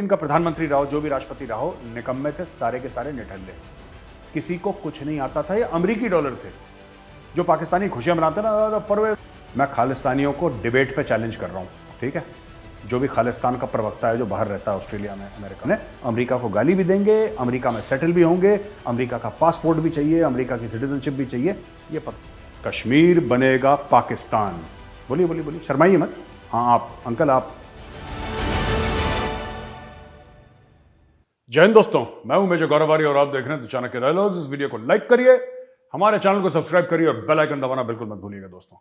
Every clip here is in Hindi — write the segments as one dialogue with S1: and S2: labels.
S1: इनका प्रधानमंत्री रहो, जो भी राष्ट्रपति रहो, निकम्मे थे सारे के सारे, निठल्ले, किसी को कुछ नहीं आता था। ये अमेरिकी डॉलर थे जो पाकिस्तानी खुशियां मनाते ना पर्व। मैं खालिस्तानियों को डिबेट पे चैलेंज कर रहा हूं, ठीक है? जो भी खालिस्तान का प्रवक्ता है जो बाहर रहता है ऑस्ट्रेलिया में, अमेरिका में, अमेरिका को गाली भी देंगे, अमेरिका में सेटल भी होंगे, अमेरिका का पासपोर्ट भी चाहिए, अमेरिका की सिटीजनशिप भी चाहिए, ये पता। कश्मीर बनेगा पाकिस्तान। बोलिए बोलिए बोलिए, शर्माइए मत। हाँ आप अंकल, आप। जय हिंद दोस्तों, मैं हूं मेजर गौरव आर्य और आप देख रहे हैं चाणक्य डायलॉग्स। इस वीडियो को लाइक करिए, हमारे चैनल को सब्सक्राइब करिए और बेल आइकन दबाना बिल्कुल मत भूलिएगा दोस्तों।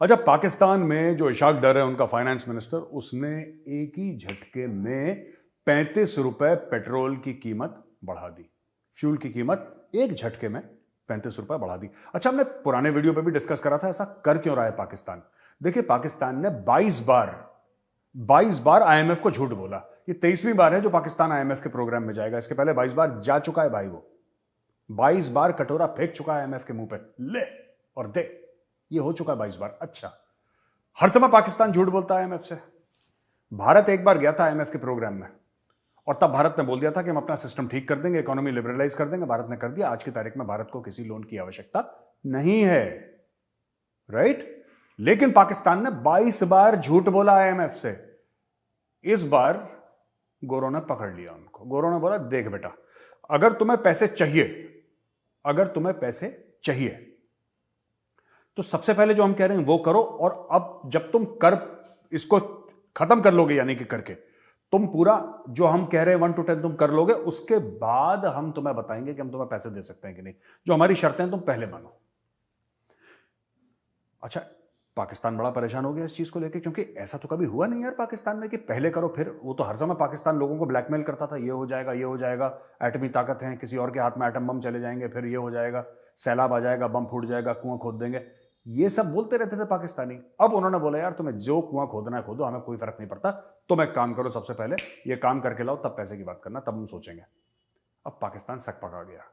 S1: अच्छा, पाकिस्तान में जो इशाक डर है, उनका फाइनेंस मिनिस्टर, उसने एक ही झटके में 35 रुपए पेट्रोल की कीमत बढ़ा दी। फ्यूल की कीमत एक झटके में 35 रुपए बढ़ा दी। अच्छा, हमने पुराने वीडियो पे भी डिस्कस करा था ऐसा कर क्यों रहा है पाकिस्तान। देखिए, पाकिस्तान ने 22 बार आईएमएफ को झूठ बोला। ये 23वीं बार है जो पाकिस्तान आईएमएफ के प्रोग्राम में जाएगा। इसके पहले 22 बार जा चुका है भाई। वो 22 बार कटोरा फेंक चुका है आईएमएफ के मुंह पे, ले और दे। ये हो चुका है 22 बार। अच्छा, हर समय पाकिस्तान झूठ बोलता है आईएमएफ से। भारत एक बार गया था आईएमएफ के प्रोग्राम में और तब भारत ने बोल दिया था कि हम अपना सिस्टम ठीक कर देंगे, इकोनॉमी लिबरलाइज कर देंगे। भारत ने कर दिया। आज की तारीख में भारत को किसी लोन की आवश्यकता नहीं है, राइट? लेकिन पाकिस्तान ने 22 बार झूठ बोला आईएमएफ से। इस बार गोरों ने पकड़ लिया उनको। गोरों ने बोला, देख बेटा, अगर तुम्हें पैसे चाहिए तो सबसे पहले जो हम कह रहे हैं वो करो, और अब जब तुम कर इसको खत्म कर लोगे, यानी कि करके तुम पूरा जो हम कह रहे हैं 1 to 10 तुम कर लोगे, उसके बाद हम तुम्हें बताएंगे कि हम तुम्हें पैसे दे सकते हैं कि नहीं। जो हमारी शर्तें हैं तुम पहले मानो। अच्छा, पाकिस्तान बड़ा परेशान हो गया इस चीज को लेकर, क्योंकि ऐसा तो कभी हुआ नहीं यार पाकिस्तान में कि पहले करो फिर। वो तो हर समय पाकिस्तान लोगों को ब्लैकमेल करता था, ये हो जाएगा, ये हो जाएगा, एटमी ताकत है, किसी और के हाथ में एटम बम चले जाएंगे, फिर ये हो जाएगा, सैलाब आ जाएगा, बम फूट जाएगा, कुआं खोद देंगे, ये सब बोलते रहते थे पाकिस्तानी। अब उन्होंने बोला, यार तुम्हें जो कुआं खोदना है खोदो, हमें कोई फर्क नहीं पड़ता, तुम एक काम करो, सबसे पहले ये काम करके लाओ, तब पैसे की बात करना, तब हम सोचेंगे। अब पाकिस्तान सक पका गया,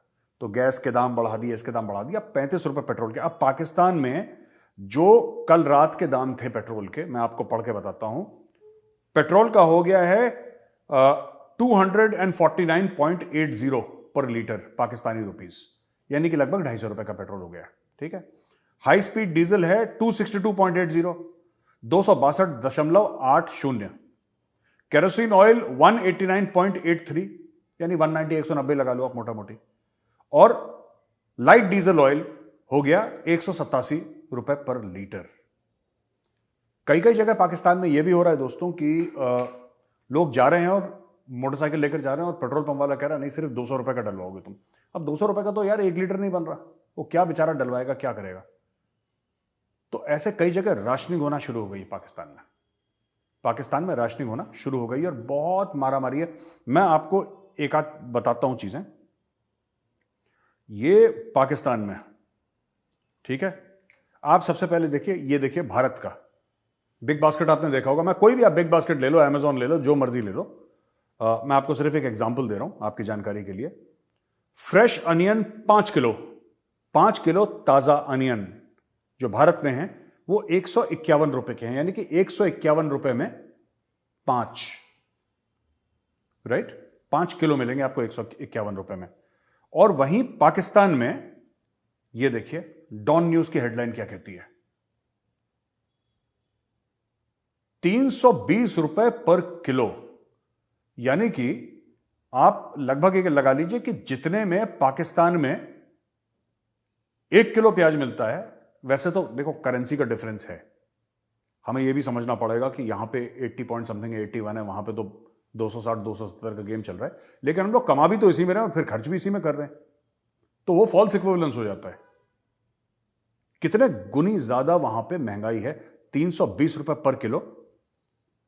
S1: तो गैस के दाम बढ़ा दिए, इसके दाम बढ़ा दिया। 35 रुपए पेट्रोल के। अब पाकिस्तान में जो कल रात के दाम थे पेट्रोल के, मैं आपको पढ़ के बताता हूं। पेट्रोल का हो गया है 249.80 पर लीटर पाकिस्तानी रुपीस, यानी कि लगभग 250 रुपए का पेट्रोल हो गया, ठीक है। हाई स्पीड डीजल है 262.80, 262.80। केरोसिन ऑयल 189.83, यानी 190, 190 लगा लो आप मोटा मोटी। और लाइट डीजल ऑयल हो गया 187 रुपए पर लीटर। कई कई जगह पाकिस्तान में यह भी हो रहा है दोस्तों कि लोग जा रहे हैं और मोटरसाइकिल लेकर जा रहे हैं और पेट्रोल पंप वाला कह रहा है, नहीं सिर्फ 200 रुपए का डलवाओगे तुम। अब 200 रुपए का तो यार 1 लीटर नहीं बन रहा, वो क्या बेचारा डलवाएगा, क्या करेगा। तो ऐसे कई जगह राशनिंग होना शुरू हो गई पाकिस्तान में राशनिंग होना शुरू हो गई और बहुत मारामारी है। मैं आपको एक आध बताता हूं चीजें। ये पाकिस्तान में, ठीक है, आप सबसे पहले देखिए, ये देखिए भारत का बिग बास्केट, आपने देखा होगा। मैं कोई भी आप बिग बास्केट ले लो, अमेजॉन ले लो, जो मर्जी ले लो। मैं आपको सिर्फ एक एग्जांपल दे रहा हूं आपकी जानकारी के लिए। फ्रेश अनियन 5 किलो ताजा अनियन जो भारत में है वो 151 रुपए के हैं, यानी कि 151 रुपए में 5, राइट? 5 किलो मिलेंगे आपको 151 रुपए में। और वहीं पाकिस्तान में, ये देखिए डॉन न्यूज की हेडलाइन क्या कहती है, 320 रुपए पर किलो, यानी कि आप लगभग एक लगा लीजिए कि जितने में पाकिस्तान में 1 किलो प्याज मिलता है। वैसे तो देखो करेंसी का डिफरेंस है, हमें यह भी समझना पड़ेगा कि यहां पे 80 पॉइंट समथिंग 81 है, वहां पे तो 260 270 का गेम चल रहा है, लेकिन हम लोग कमा भी तो इसी में रहे हैं और फिर खर्च भी इसी में कर रहे हैं, तो वो फॉल्स इक्विवेलेंस हो जाता है। कितने गुनी ज्यादा वहां पे महंगाई है। 320 रुपए पर किलो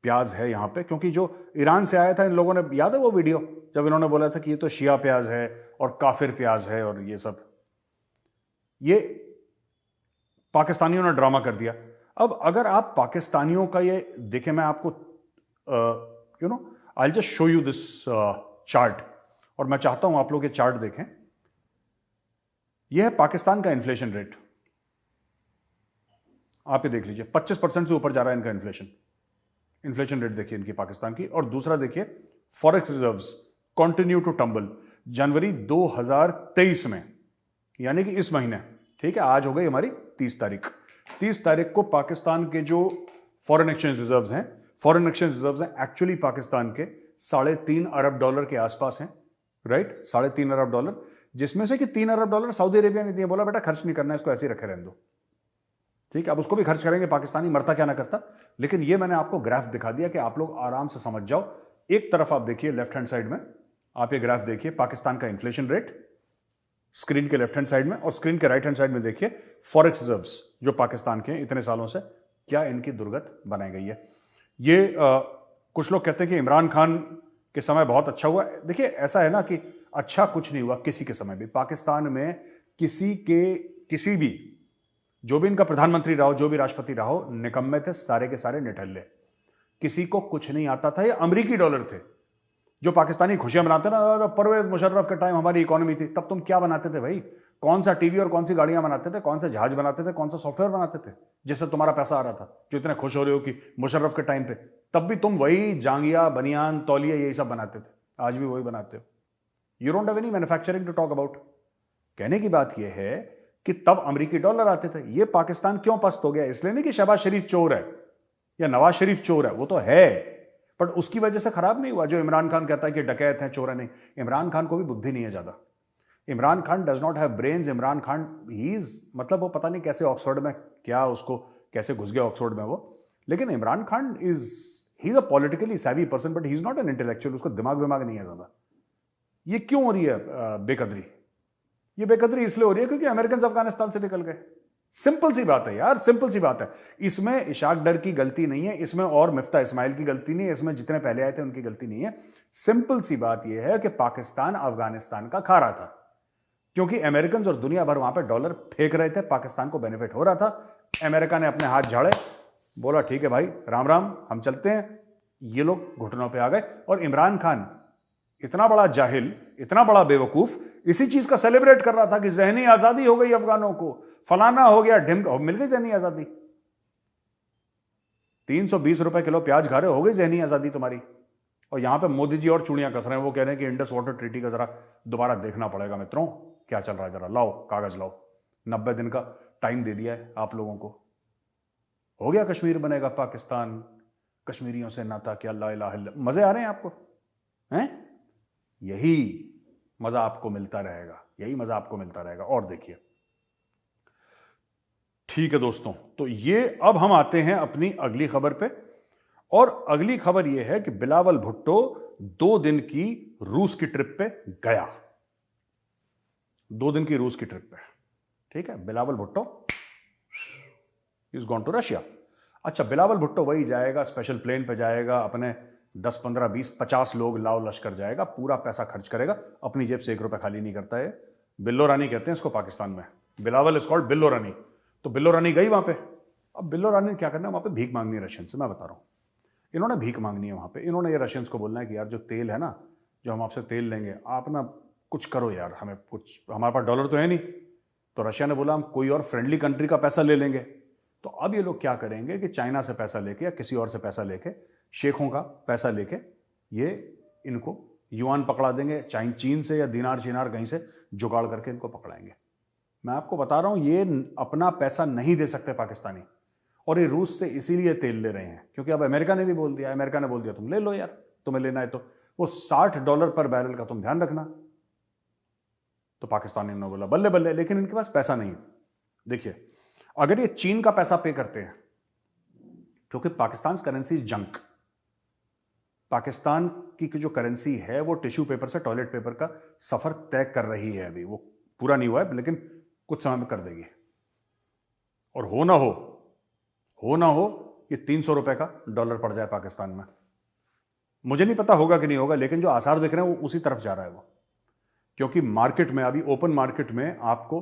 S1: प्याज है यहां पे, क्योंकि जो ईरान से आया था, इन लोगों ने, याद है वो वीडियो जब इन्होंने बोला था कि ये तो शिया प्याज है और काफिर प्याज है और ये सब, ये पाकिस्तानियों ने ड्रामा कर दिया। अब अगर आप पाकिस्तानियों का ये देखें, मैं आपको I just show you this chart, और मैं चाहता हूं आप लोग ये चार्ट देखें। यह है पाकिस्तान का इन्फ्लेशन रेट, आप ये देख लीजिए, 25% से ऊपर जा रहा है इनका इन्फ्लेशन रेट देखिए इनकी पाकिस्तान की। और दूसरा देखिए forex reserves continue to tumble. जनवरी 2023 में, यानी कि इस महीने, ठीक है, आज हो गई हमारी 30 तारीख। 30 तारीख को पाकिस्तान के जो फॉरेन एक्सचेंज रिजर्व्स हैं एक्चुअली पाकिस्तान के $3.5 अरब के आसपास हैं, राइट, $3.5 अरब, जिसमें से कि $3 अरब सऊदी अरेबिया ने दिए। बोला बेटा खर्च नहीं करना है, इसको ऐसे ही रखे रहने दो, ठीक है। अब उसको भी खर्च करेंगे, पाकिस्तानी मरता क्या ना करता। लेकिन ये मैंने आपको ग्राफ दिखा दिया कि आप लोग आराम से समझ जाओ। एक तरफ आप देखिए लेफ्ट हैंड साइड में, आप ये ग्राफ देखिए पाकिस्तान का इन्फ्लेशन रेट स्क्रीन के लेफ्ट हैंड साइड में, और स्क्रीन के राइट हैंड साइड में देखिए फॉरेक्स रिजर्व्स जो पाकिस्तान के इतने सालों से क्या इनकी दुर्गत बनाई गई है। ये कुछ लोग कहते हैं कि इमरान खान के समय बहुत अच्छा हुआ। देखिए ऐसा है ना कि अच्छा कुछ नहीं हुआ किसी के समय भी। पाकिस्तान में किसी भी, जो भी इनका प्रधानमंत्री रहा हो, जो भी राष्ट्रपति रहा हो, निकम्मे थे सारे के सारे, निठल्ले, किसी को कुछ नहीं आता था। ये अमेरिकी डॉलर थे जो पाकिस्तानी खुशियां मनाते ना। परवेज मुशर्रफ के टाइम हमारी इकोनॉमी थी, तब तुम क्या बनाते थे भाई? कौन सा टीवी और कौन सी गाड़ियां बनाते थे, कौन से जहाज बनाते थे, कौन सा सॉफ्टवेयर बनाते थे जिससे तुम्हारा पैसा आ रहा था, जो इतने खुश हो रहे हो कि मुशर्रफ के टाइम पे? तब भी तुम वही जांगिया, बनियान, तौलिया, यही सब बनाते थे, आज भी वही बनाते हो। You don't have any manufacturing to talk about. कहने की बात यह है कि तब अमेरिकी डॉलर आते थे। ये पाकिस्तान क्यों पस्त हो गया? इसलिए नहीं कि शहबाज शरीफ चोर है या नवाज शरीफ चोर है, वो तो है, बट उसकी वजह से खराब नहीं हुआ। जो इमरान खान कहता है कि डकैत हैं, चोर है, नहीं, इमरान खान को भी बुद्धि नहीं है ज्यादा। Imran Khan does not have brains. Imran Khan he is, मतलब वो पता नहीं कैसे ऑक्सफोर्ड में, क्या उसको कैसे घुस गया ऑक्सफोर्ड में वो। लेकिन Imran Khan he is a politically savvy person, but he is not an intellectual. उसको दिमाग नहीं है ज्यादा। ये क्यों हो रही है बेकदरी? ये बेकदरी इसलिए हो रही है क्योंकि अमेरिकन अफगानिस्तान से निकल गए। सिंपल सी बात है यार, सिंपल सी बात है। इसमें इशाक डर की गलती नहीं है, इसमें और मिफ्ता इस्माइल की गलती नहीं है, इसमें जितने पहले आए थे उनकी गलती नहीं है। सिंपल सी बात यह है कि पाकिस्तान अफगानिस्तान का खा रहा था, क्योंकि अमेरिकन और दुनिया भर वहां पे डॉलर फेंक रहे थे, पाकिस्तान को बेनिफिट हो रहा था। अमेरिका ने अपने हाथ झाड़े, बोला ठीक है भाई, राम राम, हम चलते हैं। ये लोग घुटनों पे आ गए। और इमरान खान इतना बड़ा जाहिल, इतना बड़ा बेवकूफ, इसी चीज का सेलिब्रेट कर रहा था कि जहनी आजादी हो गई अफगानों को, फलाना हो गया, ढिमका, मिल गई जहनी आजादी। 320 रुपए किलो प्याज खा रहे हो गई जहनी आजादी तुम्हारी। और यहां पे मोदी जी और चूड़ियां कस रहे हैं। वो कह रहे हैं कि इंडस वाटर ट्रीटी का जरा दोबारा देखना पड़ेगा मित्रों, क्या चल रहा है, जरा लाओ कागज लाओ। 90 दिन का टाइम दे दिया है आप लोगों को। हो गया, कश्मीर बनेगा पाकिस्तान, कश्मीरियों से नाता क्या, ला इलाहा इल्लल्लाह। मजे आ रहे हैं आपको, हैं? यही मजा आपको मिलता रहेगा, यही मजा आपको मिलता रहेगा। और देखिए, ठीक है दोस्तों, तो ये अब हम आते हैं अपनी अगली खबर पे। और अगली खबर यह है कि बिलावल भुट्टो 2 दिन की रूस की ट्रिप पे गया। 2 दिन की रूस की ट्रिप पे, ठीक है। Bilawal Bhutto is gone to Russia. अच्छा, बिलावल भुट्टो वही जाएगा, स्पेशल प्लेन पे जाएगा, अपने 10, 15, 20, 50 लोग लाओ लश्कर जाएगा, पूरा पैसा खर्च करेगा, अपनी जेब से 1 रुपया खाली नहीं करता है। बिल्लो रानी कहते हैं इसको पाकिस्तान में। बिलावल इज कॉल्ड बिल्लो रानी। तो बिल्लो रानी गई वहां पे। अब बिल्लो रानी ने क्या करना है, वहां पे भीख मांगनी है रशियन से। मैं बता रहा हूं, इन्होंने भीख मांगनी है वहां पे। इन्होंने ये रशियंस को बोलना है कि यार जो तेल है ना, जो हम आपसे तेल लेंगे, आप ना कुछ करो यार, हमें कुछ, हमारे पास डॉलर तो है नहीं। तो रशिया ने बोला हम कोई और फ्रेंडली कंट्री का पैसा ले लेंगे। तो अब ये लोग क्या करेंगे कि चाइना से पैसा लेके या किसी और से पैसा लेके, शेखों का पैसा लेके, ये इनको युआन पकड़ा देंगे, चीन से या दिनार शिनार कहीं से जुगाड़ करके इनको पकड़ाएंगे। मैं आपको बता रहा हूं, ये अपना पैसा नहीं दे सकते पाकिस्तानी। और ये रूस से इसीलिए तेल ले रहे हैं क्योंकि अब अमेरिका ने भी बोल दिया, अमेरिका ने बोल दिया तुम ले लो यार, तुम्हें लेना है तो। वो $60 पर बैरल का तुम ध्यान रखना। तो पाकिस्तानी ने बोला बल्ले बल्ले, लेकिन इनके पास पैसा नहीं। देखिए, अगर ये चीन का पैसा पे करते हैं, क्योंकि पाकिस्तान करेंसी जंक, पाकिस्तान की जो करेंसी है वो टिश्यू पेपर से टॉयलेट पेपर का सफर तय कर रही है। अभी वो पूरा नहीं हुआ है, लेकिन कुछ समय में कर देगी। और हो ना हो ये 300 रुपए का डॉलर पड़ जाए पाकिस्तान में। मुझे नहीं पता होगा कि नहीं होगा, लेकिन जो आसार दिख रहे हैं वो उसी तरफ जा रहा है वो। क्योंकि मार्केट में, अभी ओपन मार्केट में आपको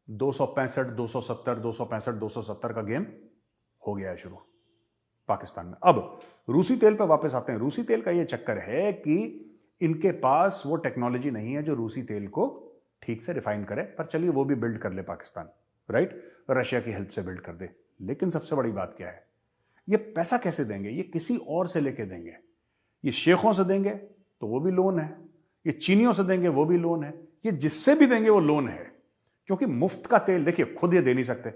S1: 265, 270, 265, 270 का गेम हो गया है शुरू पाकिस्तान में। अब रूसी तेल पे वापस आते हैं। रूसी तेल का ये चक्कर है कि इनके पास वो टेक्नोलॉजी नहीं है जो रूसी तेल को ठीक से रिफाइन करे, पर चलिए वो भी बिल्ड कर ले पाकिस्तान, राइट, रशिया की हेल्प से बिल्ड कर दे। लेकिन सबसे बड़ी बात क्या है, ये पैसा कैसे देंगे? ये किसी और से लेके देंगे, ये शेखों से देंगे तो वो भी लोन है, ये चीनियों से देंगे वो भी लोन है, ये जिससे भी देंगे वो लोन है। क्योंकि मुफ्त का तेल देखिए खुद ये दे नहीं सकते।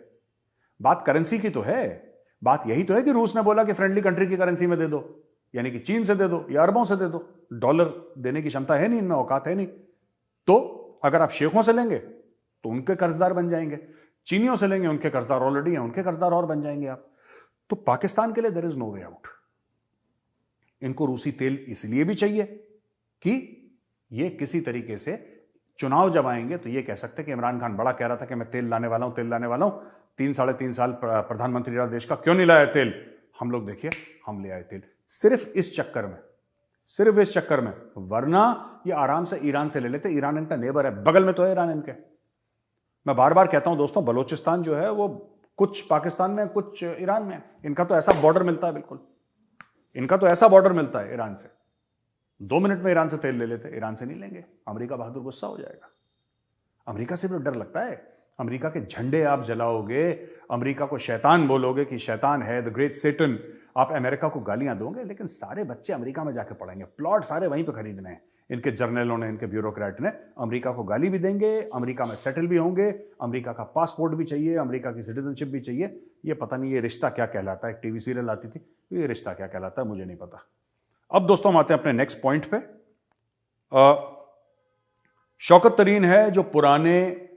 S1: बात करेंसी की तो है, बात यही तो है कि रूस ने बोला कि फ्रेंडली कंट्री की करेंसी में दे दो, यानी कि चीन से दे दो या अरबों से दे दो। डॉलर देने की क्षमता है नहीं, इनमें औकात है नहीं। तो अगर आप शेखों से लेंगे तो उनके कर्जदार बन जाएंगे, चीनियों से लेंगे उनके कर्जदार ऑलरेडी हैं, उनके कर्जदार और बन जाएंगे आप। तो पाकिस्तान के लिए there is no way out. इनको रूसी तेल इसलिए भी चाहिए कि ये किसी तरीके से चुनाव जब आएंगे तो ये कह सकते कि इमरान खान बड़ा कह रहा था कि मैं तेल लाने वाला हूं, तेल लाने वाला हूं, 3-3.5 साल प्रधानमंत्री रहा देश का, क्यों नहीं लाया तेल? हम लोग देखिए हम ले आए तेल, सिर्फ इस चक्कर में, सिर्फ इस चक्कर में। वरना ये आराम से ईरान से ले लेते। ईरान इनका नेबर है, बगल में तो है ईरान इनके। मैं बार बार कहता हूं दोस्तों, बलोचिस्तान जो है वो कुछ पाकिस्तान में कुछ ईरान में, इनका तो ऐसा बॉर्डर मिलता है, बिल्कुल इनका तो ऐसा बॉर्डर मिलता है ईरान से। 2 मिनट में ईरान से तेल ले लेते। ईरान से नहीं लेंगे, अमेरिका बहादुर गुस्सा हो जाएगा। अमेरिका से भी डर लगता है। अमेरिका के झंडे आप जलाओगे, अमेरिका को शैतान बोलोगे कि शैतान है, द ग्रेट सेटन, आप अमेरिका को गालियां दोगे, लेकिन सारे बच्चे अमेरिका में जाके पढ़ेंगे, प्लॉट सारे वहीं पे खरीदने हैं। इनके जर्नलों ने, इनके ब्यूरोक्रेट ने अमेरिका को गाली भी देंगे, अमेरिका में सेटल भी होंगे, अमेरिका का पासपोर्ट भी चाहिए, अमेरिका की सिटीजनशिप भी चाहिए। ये पता नहीं ये रिश्ता क्या कहलाता है, एक टीवी सीरियल आती थी, ये रिश्ता क्या कहलाता है मुझे नहीं पता। अब दोस्तों हम आते हैं अपने नेक्स्ट पॉइंट पे। शौकत तरीन है जो पुराने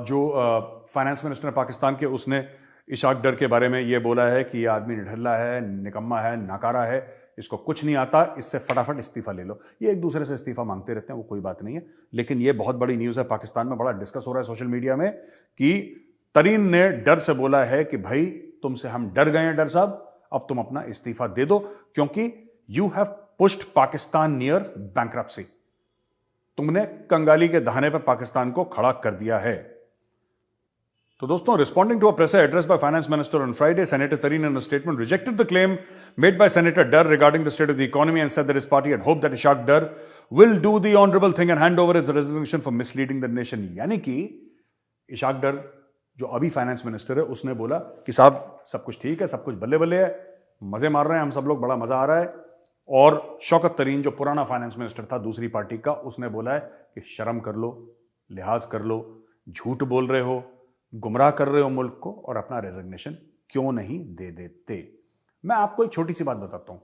S1: जो फाइनेंस मिनिस्टर पाकिस्तान के, उसने इशाक डर के बारे में ये बोला है कि ये आदमी निढल्ला है, निकम्मा है, नाकारा है, इसको कुछ नहीं आता, इससे फटाफट इस्तीफा ले लो। ये एक दूसरे से इस्तीफा मांगते रहते हैं, वो कोई बात नहीं है। लेकिन ये बहुत बड़ी न्यूज़ है, पाकिस्तान में बड़ा डिस्कस हो रहा है सोशल मीडिया में कि तरीन ने डर से बोला है कि भाई तुमसे हम डर गए हैं डर साहब, अब तुम अपना इस्तीफा दे दो, क्योंकि you have pushed Pakistan near bankruptcy. तुमने कंगाली के दहाने पर पाकिस्तान को खड़ा कर दिया है। तो दोस्तों, responding to a press address by finance minister on Friday, senator Tareen in a statement rejected the claim made by senator Dar regarding the state of the economy and said that his party had hoped that Ishaq Dar will do the honourable thing and hand over his resignation for misleading the nation. यानी कि इशाक डर जो अभी फाइनेंस मिनिस्टर है, उसने बोला कि साहब सब कुछ ठीक है, सब कुछ बल्ले बल्ले है, मजे मार रहे हैं हम सब लोग, बड़ा मजा आ रहा है। और शौकत तरीन जो पुराना फाइनेंस मिनिस्टर था दूसरी पार्टी का, उसने बोला है कि शर्म कर लो, लिहाज कर लो, झूठ बोल रहे हो, गुमराह कर रहे हो मुल्क को, और अपना रेजिग्नेशन क्यों नहीं दे देते। मैं आपको एक छोटी सी बात बताता हूं।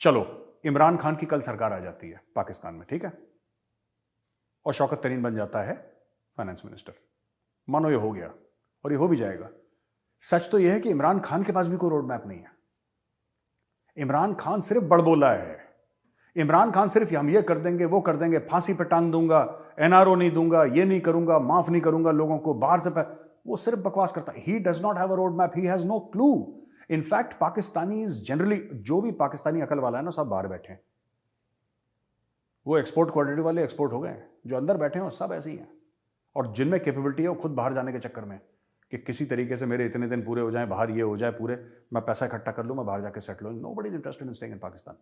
S1: चलो, इमरान खान की कल सरकार आ जाती है पाकिस्तान में, ठीक है, और शौकत तरीन बन जाता है फाइनेंस मिनिस्टर। मानो ये हो गया, और ये हो भी जाएगा। सच तो यह है कि इमरान खान के पास भी कोई रोड मैप नहीं है। इमरान खान सिर्फ बड़बोला है। इमरान खान सिर्फ हम ये कर देंगे, वो कर देंगे, फांसी पे टांग दूंगा, एनआरओ नहीं दूंगा, ये नहीं करूंगा, माफ नहीं करूंगा लोगों को, बाहर से वो सिर्फ बकवास करता है। He does not have a road map, he has no clue. In fact Pakistani generally, जो भी पाकिस्तानी अकल वाला है ना, सब बाहर बैठे हैं। वो एक्सपोर्ट क्वालिटी वाले एक्सपोर्ट हो गए हैं, जो अंदर बैठे हैं सब ऐसे ही हैं। और जिनमें कैपेबिलिटी है वो खुद बाहर जाने के चक्कर में कि किसी तरीके से मेरे इतने दिन पूरे हो जाएं, बाहर ये हो जाए पूरे, मैं पैसा इकट्ठा कर लूं, मैं बाहर जाकर सेटल हूं। Nobody is interested in staying in Pakistan.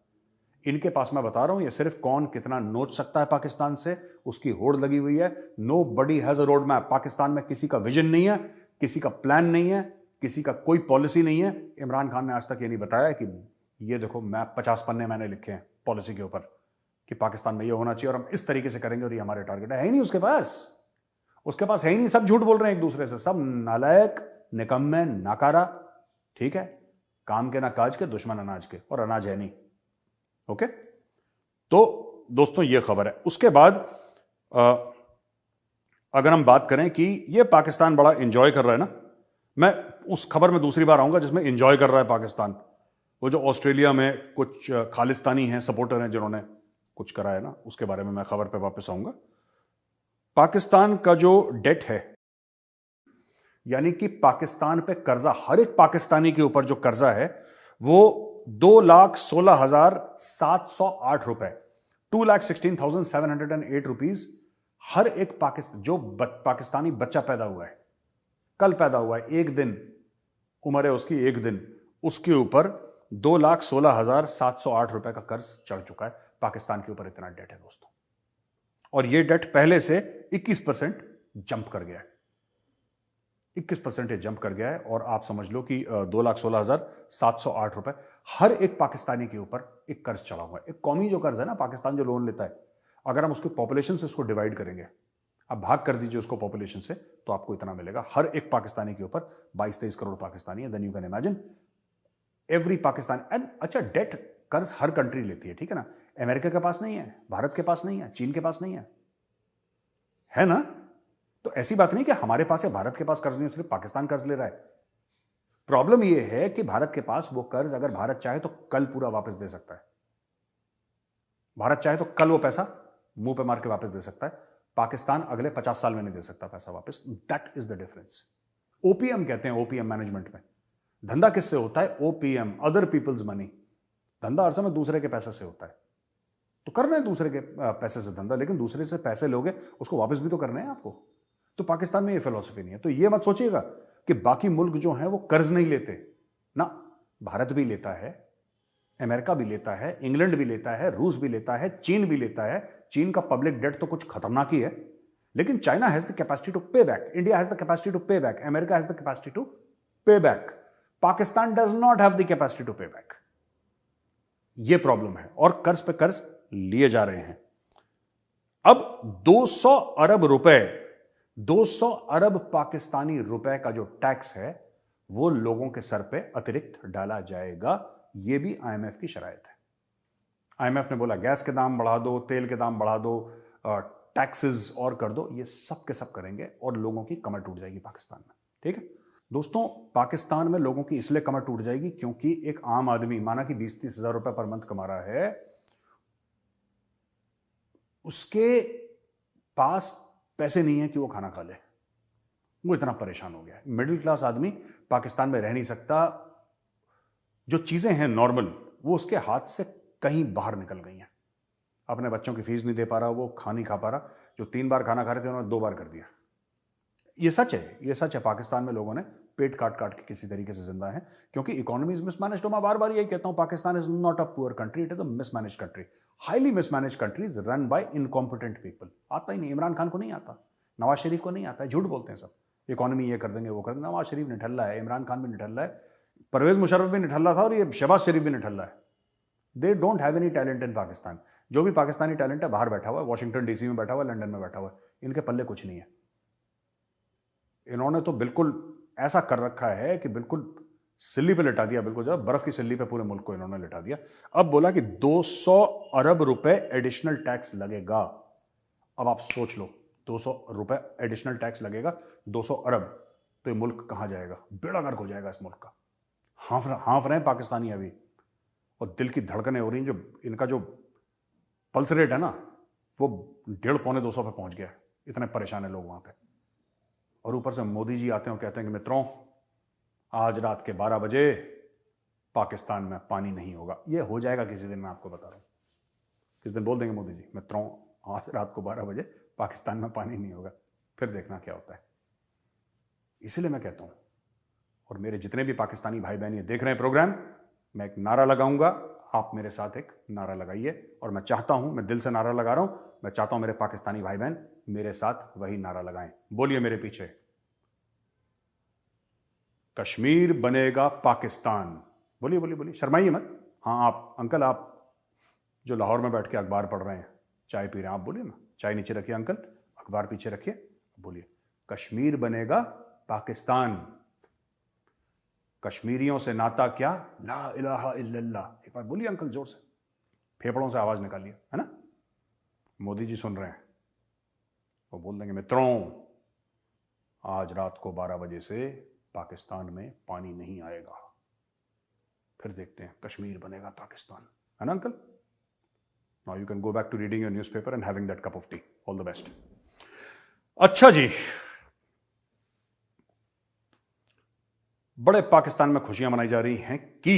S1: इनके पास, मैं बता रहा हूं, ये सिर्फ कौन कितना नोच सकता है पाकिस्तान से, उसकी होड़ लगी हुई है। Nobody has a road map. Pakistan में किसी का विजन नहीं है, किसी का प्लान नहीं है, किसी का कोई पॉलिसी नहीं है। इमरान खान ने आज तक ये नहीं बताया कि ये देखो मैं 50 पन्ने मैंने लिखे हैं पॉलिसी के ऊपर कि पाकिस्तान में ये होना चाहिए और हम इस तरीके से करेंगे और ये हमारे टारगेट है ही नहीं उसके पास। उसके पास है ही नहीं। सब झूठ बोल रहे हैं एक दूसरे से, सब नालायक, निकम्मे, नाकारा, ठीक है, काम के ना काज के, दुश्मन अनाज के, और अनाज है नहीं। ओके, तो दोस्तों ये खबर है। उसके बाद अगर हम बात करें कि ये पाकिस्तान बड़ा एंजॉय कर रहा है ना, मैं उस खबर में दूसरी बार आऊंगा जिसमें एंजॉय कर रहा है पाकिस्तान। वो जो ऑस्ट्रेलिया में कुछ खालिस्तानी हैं, सपोर्टर हैं, जिन्होंने कुछ करा है ना, उसके बारे में मैं खबर पे वापस आऊंगा। पाकिस्तान का जो डेट है, यानी कि पाकिस्तान पे कर्जा, हर एक पाकिस्तानी के ऊपर जो कर्जा है वो 2,16,708 रुपए, 2,16,708 रुपीज हर एक पाकिस्तानी बच्चा पैदा हुआ है, कल पैदा हुआ है, एक दिन उम्र है उसकी, एक दिन, उसके ऊपर 2,16,708 रुपए का कर्ज चढ़ चुका है। पाकिस्तान के ऊपर इतना डेट है दोस्तों, और यह डेट पहले से 21% जंप कर गया है। 21% जंप कर गया है और आप समझ लो कि 2,16,708 रुपए हर एक पाकिस्तानी के ऊपर एक कर्ज चढ़ा हुआ है। एक कौमी जो कर्ज है ना, पाकिस्तान जो लोन लेता है, अगर हम उसके पॉपुलेशन से उसको डिवाइड करेंगे, अब भाग कर दीजिए उसको पॉपुलेशन से, तो आपको इतना मिलेगा हर एक पाकिस्तानी के ऊपर। 22-23 करोड़ पाकिस्तानी है। Then you can imagine every Pakistan. And अच्छा, डेट कर्ज हर कंट्री लेती है, ठीक है ना। अमेरिका के पास नहीं है, भारत के पास नहीं है, चीन के पास नहीं है ना। तो ऐसी बात नहीं कि हमारे पास या भारत के पास कर्ज नहीं, सिर्फ पाकिस्तान कर्ज ले रहा है। प्रॉब्लम यह है कि भारत के पास वो कर्ज अगर भारत चाहे तो कल पूरा वापस दे सकता है। भारत चाहे तो कल वो पैसा मुंह पे मार के वापस दे सकता है। पाकिस्तान अगले 50 साल में नहीं दे सकता पैसा वापस। That is the difference. OPM कहते हैं, ओपीएम मैनेजमेंट में धंधा किससे होता है? OPM, other people's money. धंधा हर समय दूसरे के पैसे से होता है, तो करना है दूसरे के पैसे से धंधा, लेकिन दूसरे से पैसे लोगे उसको वापस भी तो करना है आपको। तो पाकिस्तान में ये फिलॉसफी नहीं है। तो ये मत सोचिएगा कि बाकी मुल्क जो हैं वो कर्ज नहीं लेते ना। भारत भी लेता है, अमेरिका भी लेता है, इंग्लैंड भी लेता है, रूस भी लेता है, चीन भी लेता है। चीन का पब्लिक डेट तो कुछ खतरनाक ही है, लेकिन China has the capacity to pay back, India has the capacity to pay back, America has the capacity to pay back. Pakistan does not have the capacity to pay back. यह प्रॉब्लम है और कर्ज पे कर्ज लिए जा रहे हैं। अब 200 अरब रुपए, 200 अरब पाकिस्तानी रुपए का जो टैक्स है वो लोगों के सर पे अतिरिक्त डाला जाएगा। ये भी आईएमएफ की शराइत है। आईएमएफ ने बोला गैस के दाम बढ़ा दो, तेल के दाम बढ़ा दो, टैक्सेस और कर दो। ये सब के सब करेंगे और लोगों की कमर टूट जाएगी पाकिस्तान में। ठीक है दोस्तों, पाकिस्तान में लोगों की इसलिए कमर टूट जाएगी क्योंकि एक आम आदमी माना कि 20-30 हजार रुपए पर मंथ कमा रहा है, उसके पास पैसे नहीं है कि वो खाना खा ले। वो इतना परेशान हो गया है। मिडिल क्लास आदमी पाकिस्तान में रह नहीं सकता। जो चीजें हैं नॉर्मल, वो उसके हाथ से कहीं बाहर निकल गई हैं। अपने बच्चों की फीस नहीं दे पा रहा, वो खा नहीं खा पा रहा। जो 3 बार खाना खा रहे थे उन्होंने 2 बार कर दिया। ये सच है, ये सच है। पाकिस्तान में लोगों ने पेट काट काट के किसी तरीके से जिंदा है, क्योंकि इकोनॉमी इज मिसमैनेज्ड। मैं बार बार यही कहता हूं, Pakistan is not a poor country, it is a mismanaged country. Highly mismanaged countries run by incompetent people. आता ही नहीं, इमरान खान को नहीं आता, नवाज शरीफ को नहीं आता है। झूठ बोलते हैं सब, इकोनॉमी ये कर देंगे वो कर देंगे। नवाज शरीफ निठल्ला है, इमरान खान भी निठल्ला है, परवेज मुशर्रफ भी निठल्ला था और ये शहबाज शरीफ भी निठल्ला है। They don't have any talent in Pakistan. जो भी पाकिस्तानी टैलेंट है बाहर बैठा हुआ है, वॉशिंगटन डीसी में बैठा हुआ है, लंदन में बैठा हुआ है। इनके पल्ले कुछ नहीं है। इन्होंने तो बिल्कुल ऐसा कर रखा है कि बिल्कुल सिल्ली पे लिटा दिया, बिल्कुल जब बर्फ की सिल्ली पे पूरे मुल्क को इन्होंने लिटा दिया। अब बोला कि 200 अरब रुपए एडिशनल टैक्स लगेगा। अब आप सोच लो, 200 रुपए एडिशनल टैक्स लगेगा, 200 अरब, तो ये मुल्क कहां जाएगा? बेड़ा गर्क हो जाएगा इस मुल्क का। हांफ रहे हैं पाकिस्तानी अभी, और दिल की धड़कनें हो रही हैं। जो इनका जो पल्स रेट है ना, वो 150-200 पे पहुंच गया है। इतने परेशान है लोग वहां पे। और ऊपर से मोदी जी आते हैं और कहते हैं कि मित्रों, आज रात के 12 बजे पाकिस्तान में पानी नहीं होगा। ये हो जाएगा किसी दिन, मैं आपको बता रहा हूं। किस दिन बोल देंगे मोदी जी, मित्रों आज रात को 12 बजे पाकिस्तान में पानी नहीं होगा। फिर देखना क्या होता है। इसलिए मैं कहता हूं, और मेरे जितने भी पाकिस्तानी भाई बहन ये देख रहे हैं प्रोग्राम, मैं एक नारा लगाऊंगा, आप मेरे साथ एक नारा लगाइए। और मैं चाहता हूं, मैं दिल से नारा लगा रहा हूं, मैं चाहता हूं मेरे पाकिस्तानी भाई बहन मेरे साथ वही नारा लगाएं। बोलिए मेरे पीछे, कश्मीर बनेगा पाकिस्तान। बोलिए बोलिए बोलिए, शर्माइए मत। हाँ आप अंकल, आप जो लाहौर में बैठ के अखबार पढ़ रहे हैं, चाय पी रहे हैं, आप बोलिए ना। चाय नीचे रखिए अंकल, अखबार पीछे रखिए, बोलिए कश्मीर बनेगा पाकिस्तान। कश्मीरियों से नाता क्या? ला इलाहा इल्लल्लाह। एक बार बोलिए अंकल जोर से, फेफड़ों से आवाज निकालिए, है ना। मोदी जी सुन रहे हैं, वो बोल देंगे मित्रों आज रात को 12 बजे से पाकिस्तान में पानी नहीं आएगा। फिर देखते हैं, कश्मीर बनेगा पाकिस्तान, है ना uncle. Now you can go back to reading your newspaper and having that cup of tea. All the best. अच्छा जी, बड़े पाकिस्तान में खुशियां मनाई जा रही हैं कि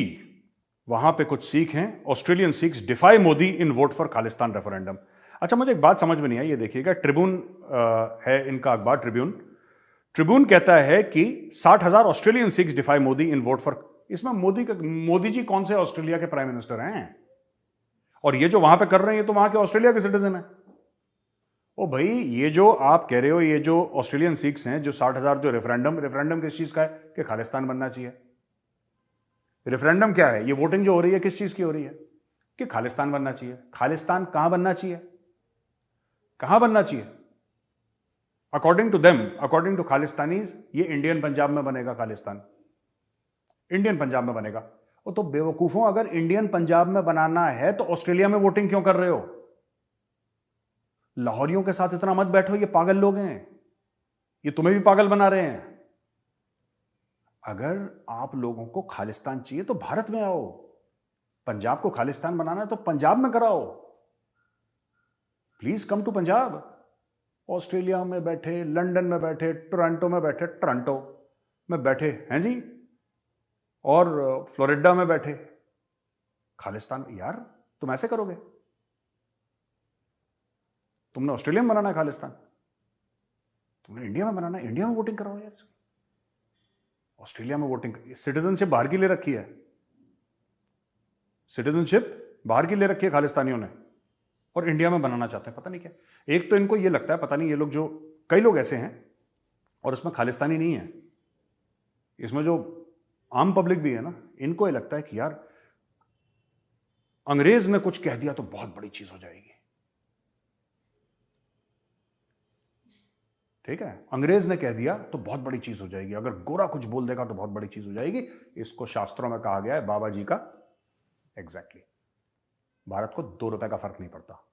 S1: वहां पे कुछ सिख हैं, Australian Sikhs defy Modi in vote for Khalistan referendum. अच्छा, मुझे एक बात समझ में नहीं आई, ये देखिएगा, ट्रिब्यून है इनका अखबार, ट्रिब्यून कहता है कि 60,000 Australian Sikhs defy Modi in vote for. इसमें मोदी जी कौन से ऑस्ट्रेलिया के प्राइम मिनिस्टर हैं? और ये जो वहां पे कर रहे हैं ये तो वहां के ऑस्ट्रेलिया के सिटीजन हैं। ओ भाई, ये जो आप कह रहे हो, ये जो ऑस्ट्रेलियन सिख्स हैं, जो 60,000 जो रेफरेंडम किस चीज का है कि खालिस्तान बनना चाहिए। रेफरेंडम क्या है? ये वोटिंग जो हो रही है किस चीज की हो रही है कि खालिस्तान बनना चाहिए। खालिस्तान कहां बनना चाहिए? कहां बनना चाहिए? According to them, according to Khalistanis, ये इंडियन पंजाब में बनेगा खालिस्तान, इंडियन पंजाब में बनेगा। वो तो बेवकूफों, अगर इंडियन पंजाब में बनाना है तो ऑस्ट्रेलिया में वोटिंग क्यों कर रहे हो? लाहौरियों के साथ इतना मत बैठो, ये पागल लोग हैं, ये तुम्हें भी पागल बना रहे हैं। अगर आप लोगों को खालिस्तान चाहिए तो भारत में आओ। पंजाब को खालिस्तान बनाना है तो पंजाब में कराओ। Please come to Punjab. Australia में बैठे, लंदन में बैठे, टोरंटो में बैठे, टोरंटो में बैठे हैं जी, और फ्लोरिडा में बैठे खालिस्तान। यार तुम ऐसे करोगे? तुमने ऑस्ट्रेलिया में बनाना है खालिस्तान, तुमने इंडिया में बनाना है, इंडिया में वोटिंग कराओ यार। ऑस्ट्रेलिया में वोटिंग, सिटीजनशिप बाहर की ले रखी है, सिटीजनशिप बाहर की ले रखी है खालिस्तानियों ने, और इंडिया में बनाना चाहते हैं। पता नहीं क्या, एक तो इनको ये लगता है, पता नहीं ये लोग, जो कई लोग ऐसे हैं, और इसमें खालिस्तानी नहीं है, इसमें जो आम पब्लिक भी है ना, इनको ये लगता है कि यार अंग्रेज ने कुछ कह दिया तो बहुत बड़ी चीज हो जाएगी। ठीक है, अंग्रेज ने कह दिया तो बहुत बड़ी चीज हो जाएगी, अगर गोरा कुछ बोल देगा तो बहुत बड़ी चीज हो जाएगी। इसको शास्त्रों में कहा गया है बाबा जी का एग्जैक्टली। भारत को 2 रुपए का फर्क नहीं पड़ता,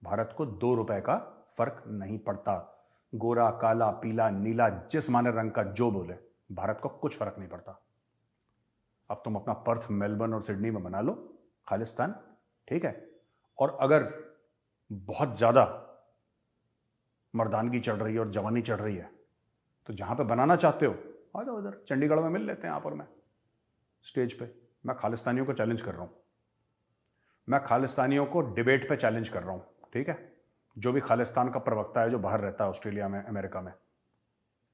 S1: भारत को 2 रुपए का फर्क नहीं पड़ता। गोरा, काला, पीला, नीला, जिस माने रंग का जो बोले, भारत को कुछ फर्क नहीं पड़ता। अब तुम अपना पर्थ, मेलबर्न और सिडनी में बना लो खालिस्तान, ठीक है। और अगर बहुत ज्यादा मर्दानगी चढ़ रही है और जवानी चढ़ रही है तो जहां पे बनाना चाहते हो आ जाओ उधर, चंडीगढ़ में मिल लेते हैं, यहां पर मैं स्टेज पे मैं खालिस्तानियों को चैलेंज कर रहा हूं, मैं खालिस्तानियों को डिबेट पे चैलेंज कर रहा हूं, ठीक है। जो भी खालिस्तान का प्रवक्ता है जो बाहर रहता है ऑस्ट्रेलिया में, अमेरिका में,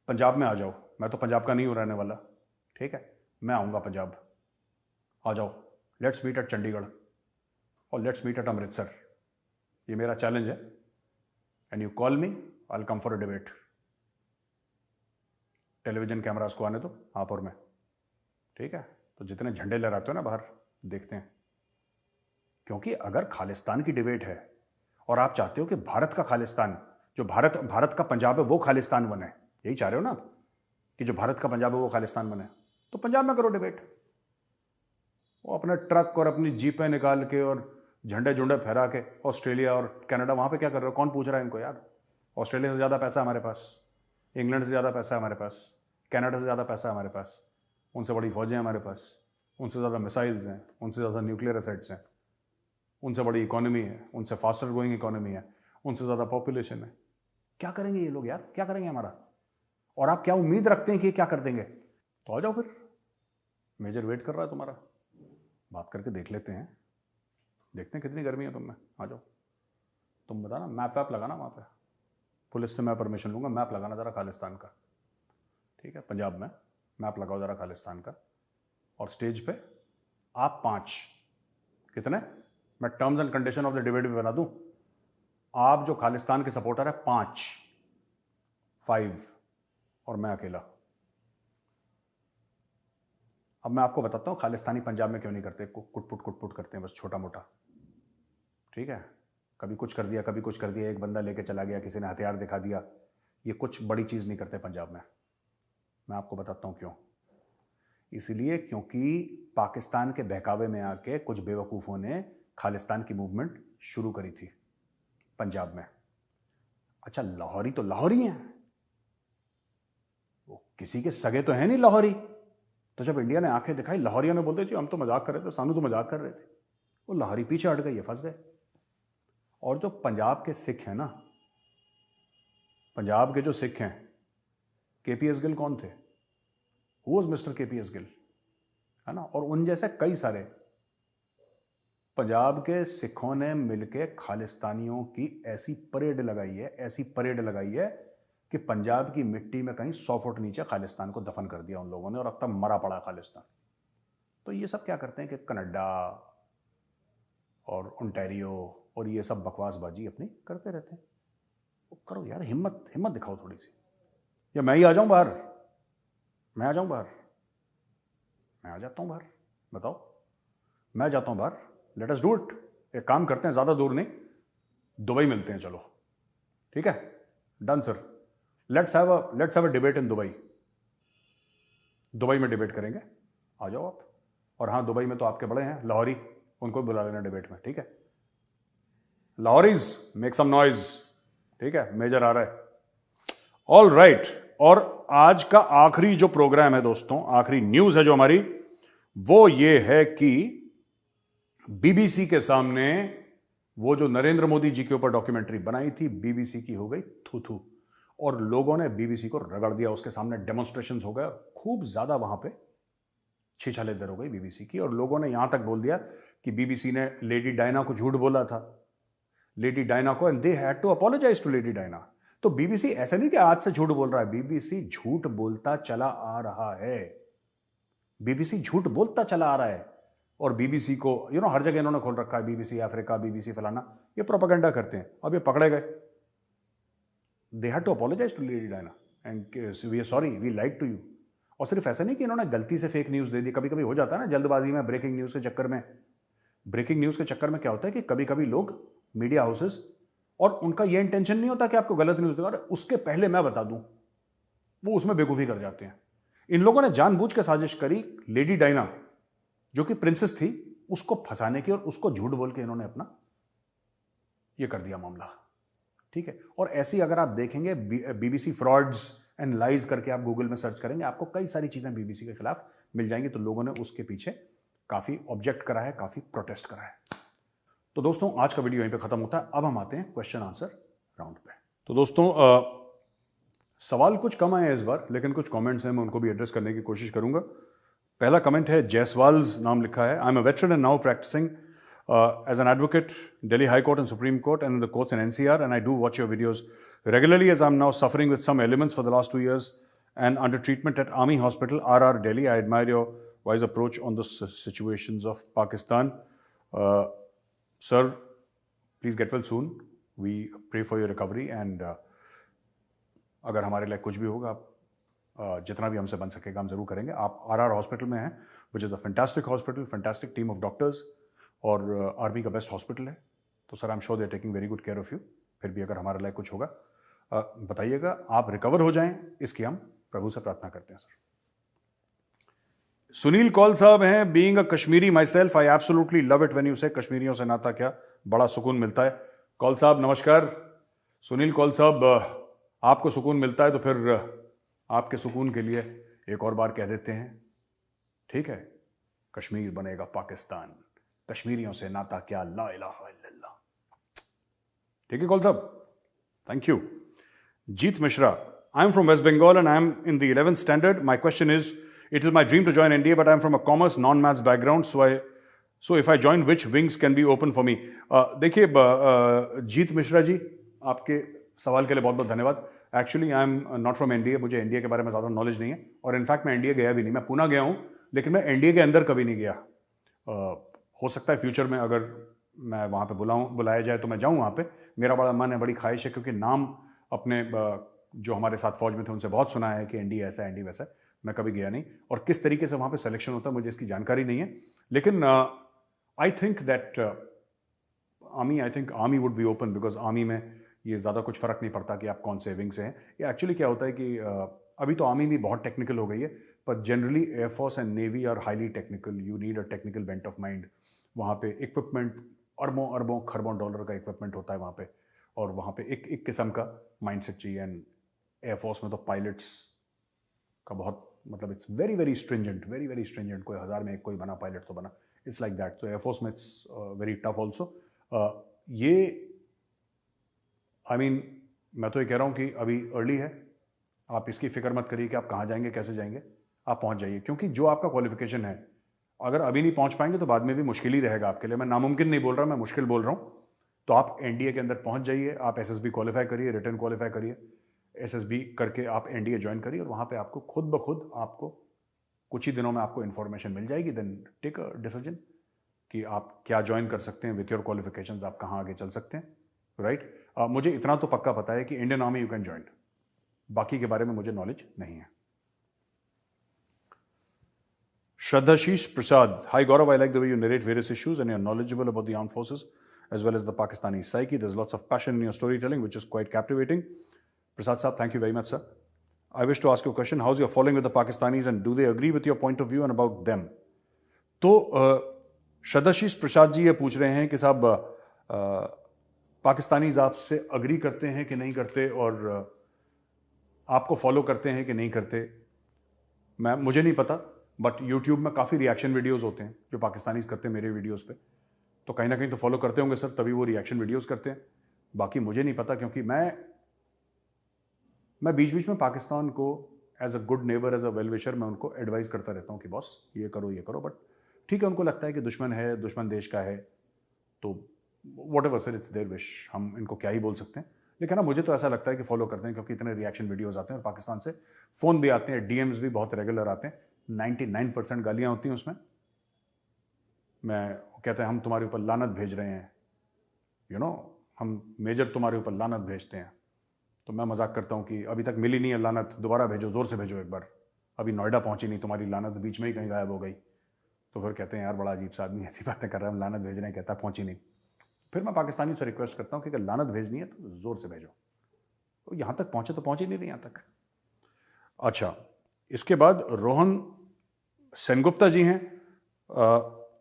S1: पंजाब में आ जाओ। मैं तो पंजाब का नहीं हूं रहने वाला, ठीक है, मैं आऊंगा पंजाब, आ जाओ, लेट्स मीट एट चंडीगढ़ और लेट्स मीट एट अमृतसर। ये मेरा चैलेंज है, and you call me, I will come for a debate. Television cameras को आने दो आप और मैं, ठीक है। तो जितने झंडे लहराते हो ना बाहर, देखते हैं। क्योंकि अगर खालिस्तान की डिबेट है और आप चाहते हो कि भारत का खालिस्तान, जो भारत का पंजाब है वो खालिस्तान बने, यही चाह रहे हो ना आप, कि जो भारत का पंजाब है वो खालिस्तान बने, तो पंजाब में करो डिबेट। वो अपने ट्रक और अपनी जीपें निकाल के और झंडे झुंडे फहरा के ऑस्ट्रेलिया और कनाडा, वहां पे क्या कर रहे हो? कौन पूछ रहा है इनको यार? ऑस्ट्रेलिया से ज़्यादा पैसा हमारे पास, इंग्लैंड से ज़्यादा पैसा है हमारे पास, कनाडा से ज़्यादा पैसा है हमारे पास, उनसे बड़ी फौजें हैं हमारे पास, उनसे ज़्यादा मिसाइल्स हैं, उनसे ज़्यादा न्यूक्लियर एसेट्स हैं, उनसे बड़ी इकोनॉमी है, उनसे फास्टर ग्रोइंग इकोनॉमी है, उनसे ज़्यादा पॉपुलेशन है। क्या करेंगे ये लोग यार? क्या करेंगे हमारा? और आप क्या उम्मीद रखते हैं कि क्या कर देंगे? तो आ जाओ फिर, मेजर वेट कर रहा है तुम्हारा, बात करके देख लेते हैं, देखते हैं कितनी गर्मी है तुम में। आ जाओ, तुम बताना, मैप वैप लगाना वहाँ पे, पुलिस से मैं परमिशन लूँगा, मैप लगाना ज़रा खालिस्तान का, ठीक है। पंजाब में मैप लगाओ ज़रा खालिस्तान का, और स्टेज पे आप 5, कितने, मैं terms and condition of the debate भी बना दूँ, आप जो खालिस्तान के सपोर्टर है 5 और मैं अकेला। अब मैं आपको बताता हूँ खालिस्तानी पंजाब में क्यों नहीं करते, कुटपुट करते हैं बस, छोटा मोटा, ठीक है। कभी कुछ कर दिया, कभी कुछ कर दिया, एक बंदा लेके चला गया, किसी ने हथियार दिखा दिया, ये कुछ बड़ी चीज़ नहीं करते पंजाब में। मैं आपको बताता हूँ क्यों। इसलिए क्योंकि पाकिस्तान के बहकावे में आके कुछ बेवकूफ़ों ने खालिस्तान की मूवमेंट शुरू करी थी पंजाब में। अच्छा, लाहौरी तो लाहौरी हैं, वो किसी के सगे तो हैं नहीं लाहौरी। तो जब इंडिया ने आंखें दिखाई, लाहौरियों ने बोलते थे हम तो मजाक कर रहे थे, सानू तो मजाक कर रहे थे, वो लाहौरी पीछे हट गए, फंस गए। और जो पंजाब के सिख हैं ना, पंजाब के जो सिख हैं, केपीएस गिल कौन थे? Who was mister KPS Gill, है ना। और उन जैसे कई सारे पंजाब के सिखों ने मिलके खालिस्तानियों की ऐसी परेड लगाई है, ऐसी परेड लगाई है कि पंजाब की मिट्टी में कहीं 100 फुट नीचे खालिस्तान को दफन कर दिया उन लोगों ने, और अब तक मरा पड़ा खालिस्तान। तो ये सब क्या करते हैं कि कनाडा और ओंटारियो और ये सब बकवासबाजी अपनी करते रहते हैं। करो यार, हिम्मत हिम्मत दिखाओ थोड़ी सी। या मैं ही आ जाऊं बाहर, मैं आ जाऊं बाहर, मैं आ जाता हूं बाहर, बताओ, मैं जाता हूं बाहर, लेट अस डू इट। एक काम करते हैं, ज्यादा दूर नहीं, दुबई मिलते हैं, चलो ठीक है, done sir. Let's have a debate in Dubai. Dubai में डिबेट करेंगे, आ जाओ आप। और हाँ, दुबई में तो आपके बड़े हैं लाहौरी, उनको भी बुला लेना डिबेट में, ठीक है। लाहौरीज मेक सम नॉइज, ठीक है, मेजर आ रहा है। All right. और आज का आखिरी जो प्रोग्राम है दोस्तों, आखिरी न्यूज है जो हमारी, वो ये है कि बीबीसी के सामने वो जो नरेंद्र मोदी जी के ऊपर डॉक्यूमेंट्री बनाई थी, बीबीसी की हो गई थू थू, और लोगों ने बीबीसी को रगड़ दिया। उसके सामने डेमोन्स्ट्रेशंस हो गए, खूब ज्यादा वहां पे छिछालेदर हो गई बीबीसी की। और लोगों ने यहां तक बोल दिया कि बीबीसी ने लेडी डायना को झूठ बोला था, लेडी डायना को, and they had to apologise to Lady Diana. तो बीबीसी ऐसा नहीं कि आज से झूठ बोल रहा है, बीबीसी झूठ बोलता चला आ रहा है, बीबीसी झूठ बोलता चला आ रहा है। और बीबीसी को हर जगह इन्होंने खोल रखा है, बीबीसी अफ्रीका, बीबीसी फलाना, ये प्रोपेगेंडा करते हैं। अब ये पकड़े गए, they had to apologise to Lady Diana and we are sorry, we lied to you. और सिर्फ ऐसा नहीं कि इन्होंने गलती से फेक न्यूज दे दी, कभी कभी हो जाता है ना जल्दबाजी में, ब्रेकिंग न्यूज के चक्कर में। ब्रेकिंग न्यूज के चक्कर में क्या होता है कि कभी कभी लोग, मीडिया हाउसेस, और उनका यह इंटेंशन नहीं होता कि आपको गलत न्यूज देगा, उसके पहले मैं बता दूं, वो उसमें बेवकूफी कर जाते हैं। इन लोगों ने जानबूझ के साजिश करी, लेडी डायना जो कि प्रिंसेस थी, उसको फंसाने की, और उसको झूठ बोल के इन्होंने अपना ये कर दिया मामला, ठीक है। और ऐसी अगर आप देखेंगे बीबीसी फ्रॉड्स एंड लाइज करके आप गूगल में सर्च करेंगे, आपको कई सारी चीजें बीबीसी के खिलाफ मिल जाएंगी। तो लोगों ने उसके पीछे काफी ऑब्जेक्ट करा है, काफी प्रोटेस्ट करा है। तो दोस्तों, आज का वीडियो यहीं पे खत्म होता है। अब हम आते हैं क्वेश्चन आंसर राउंड पे। तो दोस्तों, सवाल कुछ कम आए हैं इस बार, लेकिन कुछ कमेंट्स हैं, मैं उनको भी एड्रेस करने की कोशिश करूंगा। पहला कमेंट है, जयसवाल्स नाम लिखा है, I am a veteran and now practising as an advocate, Delhi High Court and Supreme Court, and in the courts in NCR, and I do watch your videos regularly as I'm now suffering with some ailments for the last 2 years and under treatment at Army Hospital, RR, Delhi. I admire your wise approach on the situations of Pakistan. Sir, please get well soon. We pray for your recovery, and अगर हमारे लिए कुछ भी होगा, आप जितना भी हमसे बन सकेगा हम जरूर करेंगे। आप RR हॉस्पिटल में हैं, which is a fantastic hospital, fantastic team of doctors, और आर्मी का बेस्ट हॉस्पिटल है। तो sir, I am sure they are taking very good care of you. फिर भी अगर हमारे लिए कुछ होगा बताइएगा, आप रिकवर हो जाएं, इसकी हम प्रभु से प्रार्थना करते हैं। सर, सुनील कौल साहब हैं, being a Kashmiri my self, I absolutely love it when you से कश्मीरियों से नाता क्या, बड़ा सुकून मिलता है। कौल साहब नमस्कार। सुनील कौल साहब, आपको सुकून मिलता है तो फिर आपके सुकून के लिए एक और बार कह देते हैं, ठीक है, कश्मीर बनेगा पाकिस्तान, कश्मीरियों से नाता क्या, ला इलाहा इल्लल्लाह। ठीक है कौल साहब, thank you. Jeet Mishra, I am from West Bengal and I am in the 11th standard. My question is, it is my dream to join NDA but I am from a commerce non maths background, so if I join which wings can be open for me. देखिए जीत मिश्रा जी, आपके सवाल के लिए बहुत बहुत धन्यवाद। Actually I am not from NDA, मुझे एनडीए के बारे में ज़्यादा नॉलेज नहीं है, और इनफैक्ट मैं एनडीए गया भी नहीं। मैं पूना गया हूँ, लेकिन मैं एनडीए के अंदर कभी नहीं गया। हो सकता है फ्यूचर में अगर मैं वहाँ पे बुलाया जाए तो मैं जाऊँ वहाँ पे। मेरा बड़ा मन है, बड़ी ख्वाहिश है, क्योंकि नाम अपने जो हमारे साथ फौज में थे उनसे बहुत सुना है कि एनडीए ऐसा है, एनडीए वैसा है। मैं कभी गया नहीं, और किस तरीके से वहाँ पे सिलेक्शन होता है मुझे इसकी जानकारी नहीं है। लेकिन I think that army would be open, because army में ये ज़्यादा कुछ फ़र्क नहीं पड़ता कि आप कौन से विंग से हैं। ये एक्चुअली क्या होता है कि अभी तो आर्मी भी बहुत टेक्निकल हो गई है, पर generally air force and navy are highly technical. You need a technical bent of mind. वहाँ पे इक्विपमेंट, अरबों अरबों खरबों डॉलर का इक्विपमेंट होता है वहाँ पे, और वहाँ पे एक किस्म का माइंडसेट चाहिए। एंड एयरफोर्स में तो पायलट्स का बहुत, मतलब it's very very stringent, very very stringent. कोई 1000 में एक कोई बना पायलट तो बना, इट्स लाइक दैट। तो एयरफोर्स में इट्स वेरी टफ ऑल्सो। ये मैं तो ये कह रहा हूँ कि अभी अर्ली है, आप इसकी फिक्र मत करिए कि आप कहाँ जाएंगे, कैसे जाएंगे, आप पहुँच जाइए। क्योंकि जो आपका क्वालिफिकेशन है, अगर अभी नहीं पहुँच पाएंगे तो बाद में भी मुश्किल ही रहेगा आपके लिए। मैं नामुमकिन नहीं बोल रहा, मैं मुश्किल बोल रहा हूँ। तो आप एनडीए के अंदर पहुँच जाइए, आप एसएसबी क्वालिफाई करिए, रिटर्न क्वालिफाई करिए, एसएसबी करके आप एनडीए ज्वाइन करिए, और वहाँ पर आपको खुद ब खुद आपको कुछ ही दिनों में आपको इन्फॉर्मेशन मिल जाएगी। देन टेक अ डिसीजन कि आप क्या ज्वाइन कर सकते हैं विथ योर क्वालिफिकेशंस, आप कहाँ आगे चल सकते हैं। राइट। मुझे इतना तो पक्का पता है कि Indian army you can join, बाकी के बारे में मुझे नॉलेज नहीं है। Shraddhashish Prasad. Hi Gaurav, I like the way you narrate various issues and you're knowledgeable about the armed forces as well as the Pakistani psyche. There's lots of passion in your storytelling, which is quite captivating. Prasad Saab, thank you very much, sir. I wish to ask you a question. How's your following with the Pakistanis and do they agree with your point of view and about them? तो श्रद्धाशीष प्रसाद जी ये पूछ रहे हैं कि साहब पाकिस्तानीज आपसे अग्री करते हैं कि नहीं करते और आपको फॉलो करते हैं कि नहीं करते। मुझे नहीं पता, बट यूट्यूब में काफ़ी रिएक्शन वीडियोस होते हैं जो पाकिस्तानीज करते हैं मेरे वीडियोस पे, तो कहीं ना कहीं तो फॉलो करते होंगे सर, तभी वो रिएक्शन वीडियोस करते हैं। बाकी मुझे नहीं पता, क्योंकि मैं बीच बीच में पाकिस्तान को as a good neighbour, as a well wisher, मैं उनको एडवाइस करता रहता हूँ कि बॉस ये करो, बट ठीक है, उनको लगता है कि दुश्मन है, दुश्मन देश का है, तो whatever sir, it's their wish, हम इनको क्या ही बोल सकते हैं। लेकिन ना मुझे तो ऐसा लगता है कि फॉलो करते हैं, क्योंकि इतने रिएक्शन वीडियोज़ आते हैं और पाकिस्तान से फ़ोन भी आते हैं, डीएम्स भी बहुत रेगुलर आते हैं, 99% गालियाँ होती हैं उसमें। मैं कहते हैं हम तुम्हारे ऊपर लानत भेज रहे हैं, हम मेजर तुम्हारे ऊपर लानत भेजते हैं। तो मैं मजाक करता हूँ कि अभी तक मिली नहीं है लानत, दोबारा भेजो, ज़ोर से भेजो एक बार, अभी नोएडा पहुँची नहीं तुम्हारी लानत, बीच में ही कहीं गायब हो गई। तो फिर कहते हैं यार बड़ा अजीब सा आदमी, ऐसी बातें कर रहा है, हम लानत भेज रहे हैं, कहता पहुँची नहीं। फिर मैं पाकिस्तानी से रिक्वेस्ट करता हूँ कि अगर लानत भेजनी है तो ज़ोर से भेजो। तो यहाँ तक पहुँचे तो पहुँच ही नहीं रही यहाँ तक। अच्छा, इसके बाद रोहन सेनगुप्ता जी हैं।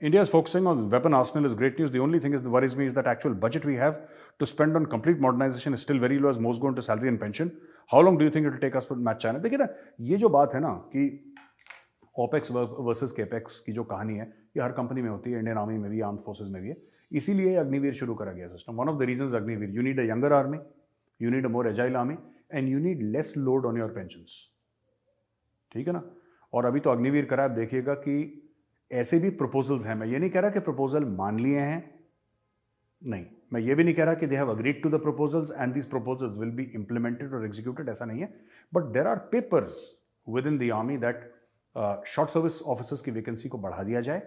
S1: India is focusing on weapon arsenal is great news. The only thing that worries me is that actual budget we have to spend on complete modernization is still very low as most go into salary and pension. How long do you think it will take us to match China? देखिए ना, ये जो बात है ना कि OPEX वर्सेस केपेक्स की जो कहानी है, ये हर कंपनी में होती है, इंडियन आर्मी में भी, आर्म्ड फोर्सेज में भी है। इसीलिए अग्निवीर शुरू करा गया system. One of the reasons Agniveer, you need a younger army, you need a more agile army and you need less load on your pensions. ठीक है ना। और अभी तो अग्निवीर करा, आप देखिएगा कि ऐसे भी प्रपोजल्स हैं। मैं ये नहीं कह रहा कि प्रपोजल मान लिए हैं, नहीं, मैं ये भी नहीं कह रहा कि they have agreed to the proposals and these proposals will be implemented और एग्जीक्यूटेड, ऐसा नहीं है। But there are papers within the army that short service officers की वैकेंसी को बढ़ा दिया जाए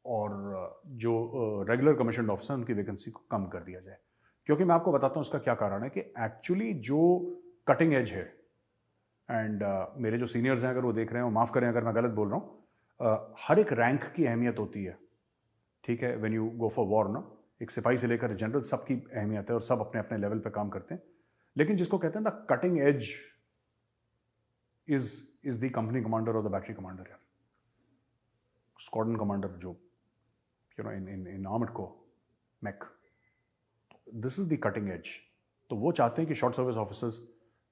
S1: और जो रेगुलर कमीशन ऑफिसर उनकी वैकेंसी को कम कर दिया जाए। क्योंकि मैं आपको बताता हूँ उसका क्या कारण है कि एक्चुअली जो कटिंग एज है, एंड मेरे जो सीनियर्स हैं अगर वो देख रहे हो, माफ़ करें अगर मैं गलत बोल रहा हूँ, हर एक रैंक की अहमियत होती है। ठीक है, when you go for war ना, एक सिपाही से लेकर जनरल सबकी अहमियत है और सब अपने अपने लेवल पे काम करते हैं। लेकिन जिसको कहते हैं ना cutting edge is the company commander और द बैटरी कमांडर, यार स्क्वाड्रन कमांडर, जो इन आर्मड को mech, this is the cutting edge. तो वो चाहते हैं कि शॉर्ट सर्विस ऑफिसर्स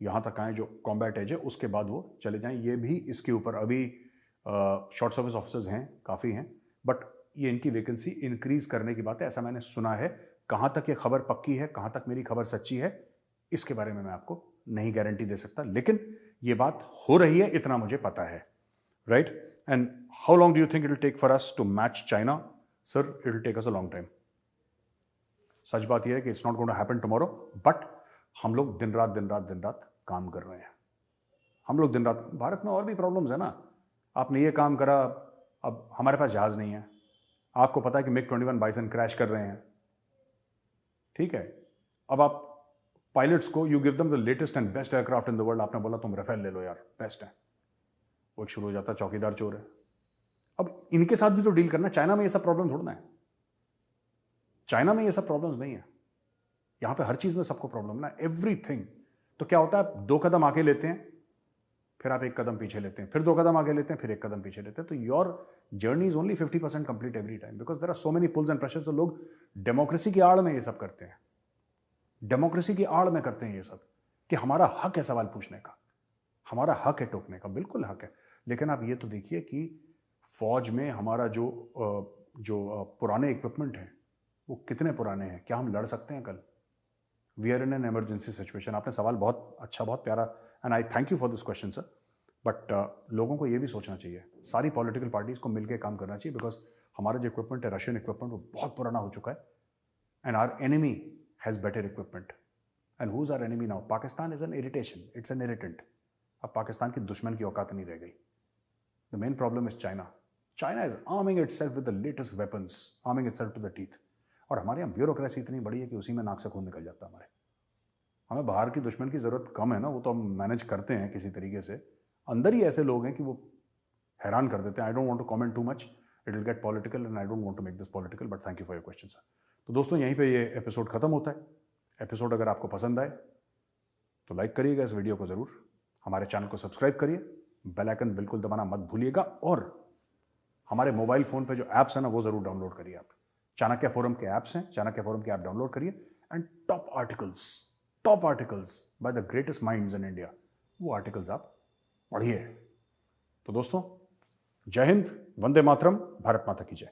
S1: यहाँ तक आए, जो कॉम्बैट एज है, उसके बाद वो चले जाएं। ये भी इसके ऊपर अभी शॉर्ट सर्विस ऑफिसर्स हैं, काफ़ी हैं, बट ये इनकी वैकेंसी इंक्रीज करने की बात है, ऐसा मैंने सुना है। कहाँ तक ये खबर पक्की है, कहाँ तक मेरी खबर सच्ची है, इसके बारे में मैं आपको नहीं गारंटी दे सकता, लेकिन ये बात हो रही है, इतना मुझे पता है, right. And how long do you think it will take for us to match China? Sir, it will take us a long time. सच बात यह है कि it's not going to happen tomorrow, but हम लोग दिन रात काम कर रहे हैं। हम लोग दिन रात, भारत में और भी प्रॉब्लम्स है ना, आपने ये काम करा, अब हमारे पास जहाज नहीं है, आपको पता है कि MiG-21 बाइसन क्रैश कर रहे हैं, ठीक है। अब आप पायलट्स को you give them the latest and best aircraft in the world, आपने बोला तुम राफेल ले लो यार, बेस्ट है, वो शुरू हो जाता है चौकीदार चोर है। अब इनके साथ भी तो डील करना। चाइना में ये सब प्रॉब्लम थोड़ा ना है, चाइना में ये सब प्रॉब्लम्स नहीं है, यहां पे हर चीज में सबको प्रॉब्लम ना, एवरीथिंग। तो क्या होता है, 2 कदम आगे लेते हैं, फिर आप 1 कदम पीछे लेते हैं, फिर 2 कदम आगे लेते हैं, फिर 1 कदम पीछे लेते हैं। तो your journey is only 50% complete every time, because there are so many pulls and pressures. तो लोग डेमोक्रेसी की आड़ में ये सब करते हैं, डेमोक्रेसी की आड़ में करते हैं ये सब, कि हमारा हक है सवाल पूछने का, हमारा हक है टोकने का, बिल्कुल हक है। लेकिन आप ये तो देखिए कि फौज में हमारा जो पुराने इक्विपमेंट हैं वो कितने पुराने हैं, क्या हम लड़ सकते हैं कल? We are in an emergency situation. आपने सवाल बहुत अच्छा, बहुत प्यारा, and I thank you for this question sir. But लोगों को ये भी सोचना चाहिए, सारी पॉलिटिकल पार्टीज को मिलकर काम करना चाहिए, बिकॉज हमारा जो इक्विपमेंट है, रशियन इक्विपमेंट, वो बहुत पुराना हो चुका है, and our enemy has better equipment. And who is our enemy now? Pakistan is an irritation, it's an irritant. अब पाकिस्तान की दुश्मन की औकात नहीं रह गई। The main problem is China. China is arming itself with the latest weapons, arming itself to the teeth. और हमारे यहाँ ब्यूरोक्रेसी इतनी बड़ी है कि उसी में नाक से खून निकल जाता है हमारे। हमें बाहर की दुश्मन की ज़रूरत कम है ना, वो तो हम मैनेज करते हैं किसी तरीके से। अंदर ही ऐसे लोग हैं कि वो हैरान कर देते हैं। I don't want to comment too much, it will get political and I don't want to make this political, but thank you for your question sir. तो दोस्तों यहीं पे ये एपिसोड खत्म होता है। एपिसोड अगर आपको पसंद आए तो लाइक करिएगा इस वीडियो को ज़रूर, हमारे चैनल को सब्सक्राइब करिए, बेल आइकन बिल्कुल दबाना मत भूलिएगा, और हमारे मोबाइल फ़ोन पे जो ऐप्स हैं ना वो ज़रूर डाउनलोड करिए। आप चाणक्य फोरम के ऐप्स हैं, चाणक्य फोरम के ऐप डाउनलोड करिए and top articles by the greatest minds in India, वो आर्टिकल्स आप पढ़िए। तो दोस्तों जय हिंद, वंदे मातरम, भारत माता की जय।